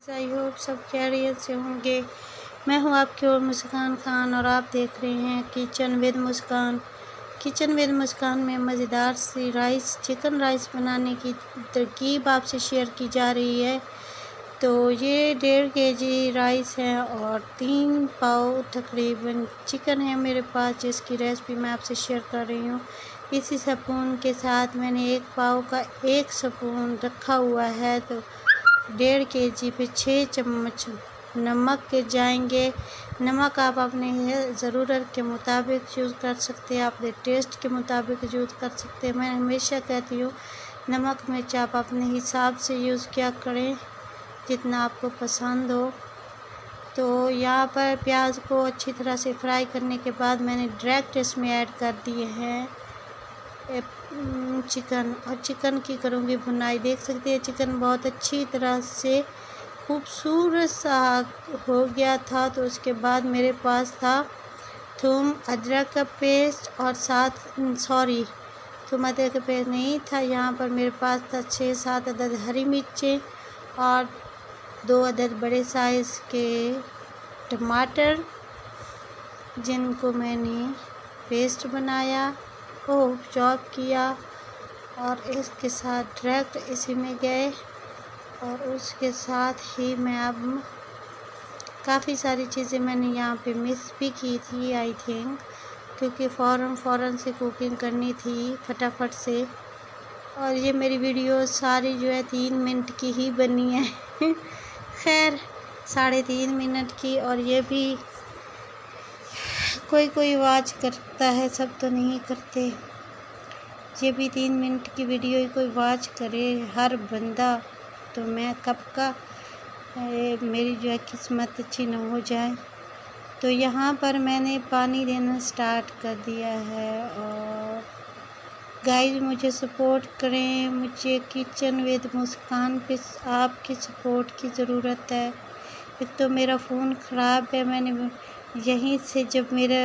I hope सब खैरियत से होंगे। मैं हूं आपकी और मुस्कान खान और आप देख रहे हैं kitchen with Muskan. Kitchen with Muskan में मज़ेदार सी चिकन राइस बनाने की तरकीब आपसे शेयर की जा रही है। तो ये 1.5 kg राइस है और 3 पाव तकरीबन चिकन है मेरे पास, जिसकी रेसिपी मैं आपसे शेयर कर रही हूँ। इसी स्पून के साथ मैंने 1 पाव का 1 स्पून रखा हुआ है। तो 1.5 kg पे 6 चम्मच नमक के जाएंगे। नमक आप अपने ज़रूरत के मुताबिक यूज़ कर सकते हैं, अपने टेस्ट के मुताबिक यूज़ कर सकते हैं। मैं हमेशा कहती हूँ नमक मिर्च आप अपने हिसाब से यूज़ किया करें, जितना आपको पसंद हो। तो यहाँ पर प्याज को अच्छी तरह से फ्राई करने के बाद मैंने डायरेक्ट इसमें ऐड कर दिए हैं चिकन, और चिकन की करूँगी भुनाई। देख सकते हैं चिकन बहुत अच्छी तरह से खूबसूरत सा हो गया था। तो उसके बाद मेरे पास था थूम अदरक का पेस्ट और थूम अदरक का पेस्ट नहीं था। यहाँ पर मेरे पास था 6-7 अदद हरी मिर्चें और 2 अदद बड़े साइज़ के टमाटर, जिनको मैंने पेस्ट बनाया चॉप किया और इसके साथ डायरेक्ट इसी में गए। और उसके साथ ही मैं अब काफ़ी सारी चीज़ें मैंने यहाँ पे मिक्स भी की थी आई थिंक, क्योंकि फ़ौरन से कुकिंग करनी थी फटाफट से। और ये मेरी वीडियो सारी जो है 3 मिनट की ही बनी है खैर 3.5 मिनट की। और ये भी कोई वॉच करता है, सब तो नहीं करते। ये भी 3 मिनट की वीडियो ही कोई वॉच करे हर बंदा, तो मैं कब का मेरी जो है किस्मत अच्छी न हो जाए। तो यहाँ पर मैंने पानी देना स्टार्ट कर दिया है। और गाइस मुझे सपोर्ट करें, मुझे किचन विद मुस्कान पे आपकी सपोर्ट की ज़रूरत है। एक तो मेरा फ़ोन ख़राब है, मैंने यहीं से जब मेरा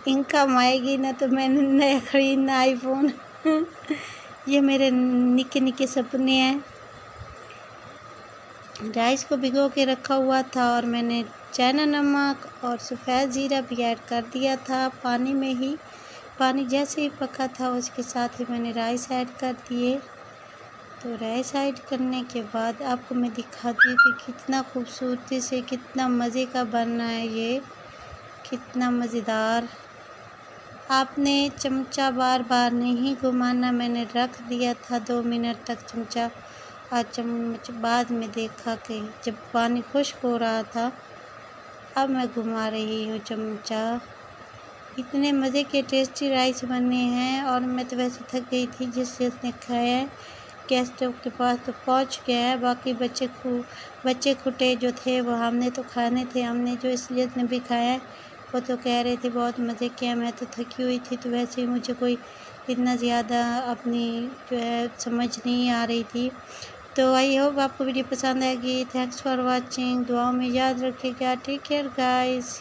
इनकम आएगी ना तो मैंने नया ख़रीदना आईफ़ोन ये मेरे निके सपने हैं। राइस को भिगो के रखा हुआ था और मैंने चाइना नमक और सफ़ेद ज़ीरा भी ऐड कर दिया था पानी में ही। पानी जैसे ही पका था उसके साथ ही मैंने राइस ऐड कर दिए। तो राइस ऐड करने के बाद आपको मैं दिखाती हूँ कि कितना खूबसूरती से, कितना मज़े का बनना है ये, कितना मज़ेदार। आपने चमचा बार बार नहीं घुमाना। मैंने रख दिया था 2 मिनट तक चमचा, और चम्मच बाद में देखा कि जब पानी खुश्क हो रहा था, अब मैं घुमा रही हूँ चमचा। इतने मज़े के टेस्टी राइस बने हैं। और मैं तो वैसे थक गई थी, जिससे उसने खाया है गैस स्टोव के पास तो पहुँच गया है। बाकी बच्चे खुटे जो थे वो हमने तो खाने थे, हमने जो इसलिए उसने भी खाया है। वो तो कह रहे थे बहुत मज़े किया। मैं तो थकी हुई थी, तो वैसे ही मुझे कोई इतना ज़्यादा अपनी जो है समझ नहीं आ रही थी। तो आई होप आपको वीडियो पसंद आएगी। Thanks for watching. दुआओं में याद रखिएगा। Take care guys.